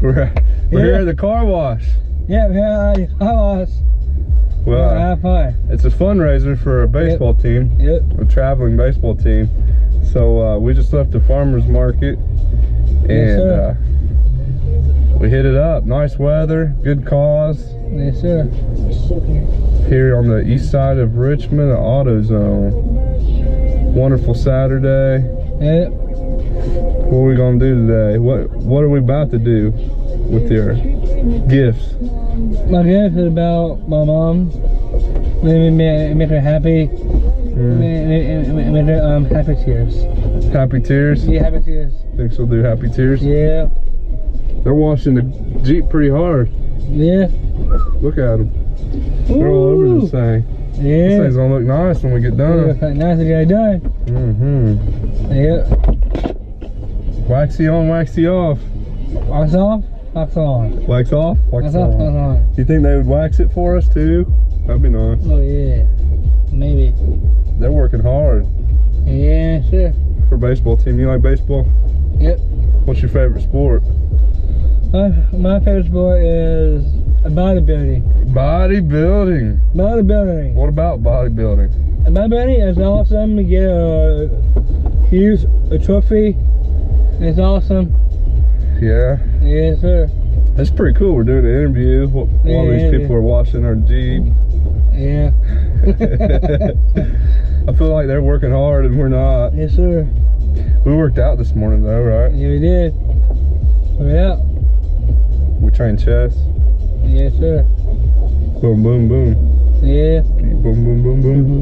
We're here at the car wash. Yeah, we're here at the car wash. Well, have fun. it's a fundraiser for a baseball team. Yep. A traveling baseball team. So we just left the farmer's market and we hit it up. Nice weather, good cause. Yes, sir. Here on the east side of Richmond, at AutoZone. Wonderful Saturday. Yep. What are we gonna do today? What are we about to do with your gifts? My gift is about my mom. Make her happy. Make her happy tears. Happy tears? Yeah, happy tears. Think she'll do happy tears? Yeah. They're washing the Jeep pretty hard. Yeah. Look at them. They're all over this thing. Yeah. This thing's gonna look nice when we get done. Look nice to get done. Yep. Waxy on, waxy off. Wax off, wax on. Wax off, wax Wax off, wax on. on. You think they would wax it for us too? That'd be nice. Oh yeah. Maybe. They're working hard Yeah, sure. for baseball team. You like baseball? Yep. What's your favorite sport? My favorite sport is bodybuilding. Bodybuilding. Bodybuilding. What about bodybuilding? Bodybuilding is awesome. You get a trophy. It's awesome. Yeah. Yes, sir. That's pretty cool. We're doing an interview while these people are washing our Jeep. Yeah. I feel like they're working hard and we're not. Yes, sir. We worked out this morning though, right? Yeah, we did. Yeah. We trained chest. Yes, sir. Boom, boom, boom. Yeah. Boom, boom, boom, boom.